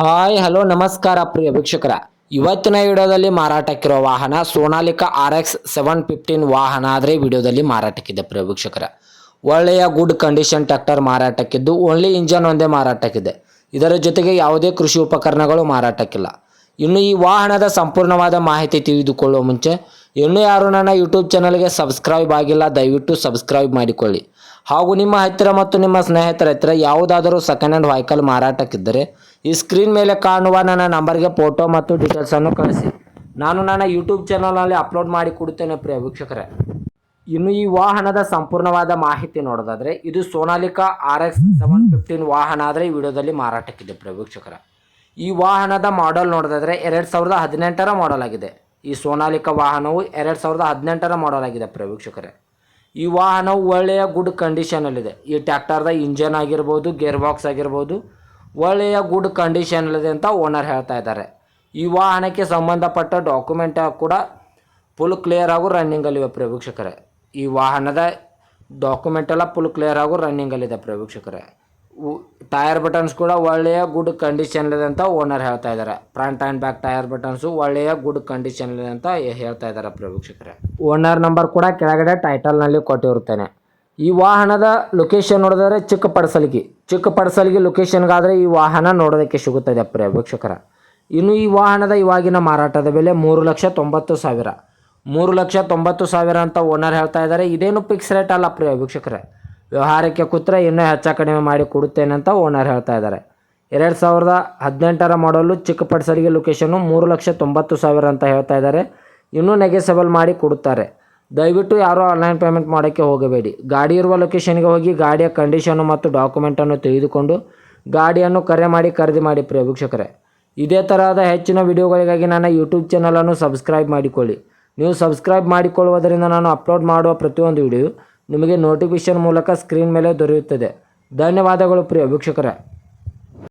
Hi hello ನಮಸ್ಕಾರ ಪ್ರಿಯ ವೀಕ್ಷಕರ. ಇವತ್ತಿನ ವಿಡಿಯೋದಲ್ಲಿ ಮಾರಾಟಕ್ಕಿರೋ ವಾಹನ ಸೋನಾಲಿಕಾ RX 715 ವಾಹನ ಆದರೆ ವಿಡಿಯೋದಲ್ಲಿ ಮಾರಾಟಕ್ಕಿದೆ ಪ್ರಿಯ ವೀಕ್ಷಕರ. ಒಳ್ಳೆಯ ಗುಡ್ ಕಂಡೀಷನ್ ಟ್ರ್ಯಾಕ್ಟರ್ ಮಾರಾಟಕ್ಕಿದ್ದು ಓನ್ಲಿ ಇಂಜನ್ ಒಂದೇ ಮಾರಾಟಕ್ಕಿದೆ. ಇದರ ಜೊತೆಗೆ ಯಾವುದೇ ಕೃಷಿ ಉಪಕರಣಗಳು ಮಾರಾಟಕ್ಕಿಲ್ಲ. ಇನ್ನು ಈ ವಾಹನದ ಸಂಪೂರ್ಣವಾದ ಮಾಹಿತಿ ತಿಳಿದುಕೊಳ್ಳುವ ಮುಂಚೆ ಇನ್ನೂ ಯಾರು ನನ್ನ ಯೂಟ್ಯೂಬ್ ಚಾನಲ್ಗೆ ಸಬ್ಸ್ಕ್ರೈಬ್ ಆಗಿಲ್ಲ ದಯವಿಟ್ಟು ಸಬ್ಸ್ಕ್ರೈಬ್ ಮಾಡಿಕೊಳ್ಳಿ. ಹಾಗೂ ನಿಮ್ಮ ಹತ್ತಿರ ಮತ್ತು ನಿಮ್ಮ ಸ್ನೇಹಿತರ ಹತ್ತಿರ ಯಾವುದಾದರೂ ಸೆಕೆಂಡ್ ಹ್ಯಾಂಡ್ ವೆಹಿಕಲ್ ಮಾರಾಟಕ್ಕಿದ್ದರೆ ಈ ಸ್ಕ್ರೀನ್ ಮೇಲೆ ಕಾಣುವ ನನ್ನ ನಂಬರ್ಗೆ ಫೋಟೋ ಮತ್ತು ಡೀಟೇಲ್ಸನ್ನು ಕಳಿಸಿ. ನಾನು ನನ್ನ ಯೂಟ್ಯೂಬ್ ಚಾನಲ್ನಲ್ಲಿ ಅಪ್ಲೋಡ್ ಮಾಡಿ ಕೊಡುತ್ತೇನೆ ಪ್ರಿಯ ವೀಕ್ಷಕರೇ. ಇನ್ನು ಈ ವಾಹನದ ಸಂಪೂರ್ಣವಾದ ಮಾಹಿತಿ ನೋಡೋದಾದರೆ ಇದು ಸೋನಾಲಿಕಾ RX 715 ವಾಹನ ಆದರೆ ಈ ವಿಡಿಯೋದಲ್ಲಿ ಮಾರಾಟಕ್ಕಿದೆ ಪ್ರಿಯ ವೀಕ್ಷಕರ. ಈ ವಾಹನದ ಮಾಡೆಲ್ ನೋಡೋದಾದರೆ 2018ರ ಮಾಡೆಲ್ ಆಗಿದೆ. ಈ ಸೋನಾಲಿಕಾ ವಾಹನವು 2018ರ ಮಾಡೆಲ್ ಆಗಿದೆ ಪ್ರಿಯ ವೀಕ್ಷಕರೇ. ಈ ವಾಹನವು ಒಳ್ಳೆಯ ಗುಡ್ ಕಂಡೀಷನಲ್ಲಿದೆ. ಈ ಟ್ರ್ಯಾಕ್ಟರ್ದ ಇಂಜನ್ ಆಗಿರ್ಬೋದು, ಗೇರ್ ಬಾಕ್ಸ್ ಆಗಿರ್ಬೋದು ಒಳ್ಳೆಯ ಗುಡ್ ಕಂಡೀಷನಲ್ಲಿದೆ ಅಂತ ಓನರ್ ಹೇಳ್ತಾ ಇದ್ದಾರೆ. ಈ ವಾಹನಕ್ಕೆ ಸಂಬಂಧಪಟ್ಟ ಡಾಕ್ಯುಮೆಂಟ್ ಕೂಡ ಫುಲ್ ಕ್ಲಿಯರ್ ಹಾಗೂ ರನ್ನಿಂಗಲ್ಲಿವೆ ಪ್ರಿಯ ವೀಕ್ಷಕರೇ. ಈ ವಾಹನದ ಡಾಕ್ಯುಮೆಂಟ್ ಎಲ್ಲ ಫುಲ್ ಕ್ಲಿಯರ್ ಹಾಗೂ ರನ್ನಿಂಗಲ್ಲಿದೆ ಪ್ರಿಯ ವೀಕ್ಷಕರೇ. ಟೈರ್ ಬಟನ್ಸ್ ಕೂಡ ಒಳ್ಳೆಯ ಗುಡ್ ಕಂಡೀಷನ್ಲಿದೆ ಅಂತ ಓನರ್ ಹೇಳ್ತಾ ಇದ್ದಾರೆ. Front and back tyre buttons ಒಳ್ಳೆಯ ಗುಡ್ ಕಂಡೀಷನ್ಲಿದೆ ಅಂತ ಹೇಳ್ತಾ ಇದ್ದಾರೆ ಪ್ರಿಯ ವೀಕ್ಷಕರೇ. ಓನರ್ ನಂಬರ್ ಕೂಡ ಕೆಳಗಡೆ ಟೈಟಲ್ನಲ್ಲಿ ಕೊಟ್ಟಿರುತ್ತೇನೆ. ಈ ವಾಹನದ ಲೊಕೇಶನ್ ನೋಡಿದರೆ ಚಿಕ್ಕಪಡಸಲಗಿ ಲೊಕೇಶನ್ಗಾದರೆ ಈ ವಾಹನ ನೋಡೋದಕ್ಕೆ ಸಿಗುತ್ತದೆ ಪ್ರಿಯ ವೀಕ್ಷಕರ. ಇನ್ನು ಈ ವಾಹನದ ಇವಾಗಿನ ಮಾರಾಟದ ಬೆಲೆ 3,90,000 3,90,000 ಅಂತ ಓನರ್ ಹೇಳ್ತಾ ಇದ್ದಾರೆ. ಇದೇನು ಫಿಕ್ಸ್ ರೇಟ್ ಅಲ್ಲ ಪ್ರಿಯ ವೀಕ್ಷಕರೇ. ವ್ಯವಹಾರಕ್ಕೆ ಕೂತ್ರೆ ಇನ್ನೂ ಹೆಚ್ಚು ಕಡಿಮೆ ಮಾಡಿ ಕೊಡುತ್ತೇನೆ ಅಂತ ಓನರ್ ಹೇಳ್ತಾ ಇದ್ದಾರೆ. 2018ರ ಮಾಡಲು ಚಿಕ್ಕಪಡಸಲಗಿ ಲೊಕೇಶನ್ನು 3,90,000 ಅಂತ ಹೇಳ್ತಾ ಇದ್ದಾರೆ. ಇನ್ನೂ ನೆಗೆಸಬಲ್ ಮಾಡಿ ಕೊಡುತ್ತಾರೆ. ದಯವಿಟ್ಟು ಯಾರೂ ಆನ್ಲೈನ್ ಪೇಮೆಂಟ್ ಮಾಡೋಕ್ಕೆ ಹೋಗಬೇಡಿ. ಗಾಡಿ ಇರುವ ಲೊಕೇಶನ್ಗೆ ಹೋಗಿ ಗಾಡಿಯ ಕಂಡೀಷನ್ನು ಮತ್ತು ಡಾಕ್ಯುಮೆಂಟನ್ನು ತೆಗೆದುಕೊಂಡು ಗಾಡಿಯನ್ನು ಕರೆ ಮಾಡಿ ಖರೀದಿ ಮಾಡಿ ಪ್ರಿಯ ವೀಕ್ಷಕರೇ. ಇದೇ ತರಹದ ಹೆಚ್ಚಿನ ವಿಡಿಯೋಗಳಿಗಾಗಿ ನನ್ನ ಯೂಟ್ಯೂಬ್ ಚಾನಲನ್ನು ಸಬ್ಸ್ಕ್ರೈಬ್ ಮಾಡಿಕೊಳ್ಳಿ. ನೀವು ಸಬ್ಸ್ಕ್ರೈಬ್ ಮಾಡಿಕೊಳ್ಳುವುದರಿಂದ ನಾನು ಅಪ್ಲೋಡ್ ಮಾಡುವ ಪ್ರತಿಯೊಂದು ವಿಡಿಯೋ ನಿಮಗೆ ನೋಟಿಫಿಕೇಷನ್ ಮೂಲಕ ಸ್ಕ್ರೀನ್ ಮೇಲೆ ದೊರೆಯುತ್ತದೆ. ಧನ್ಯವಾದಗಳು ಪ್ರಿಯ ವೀಕ್ಷಕರೇ.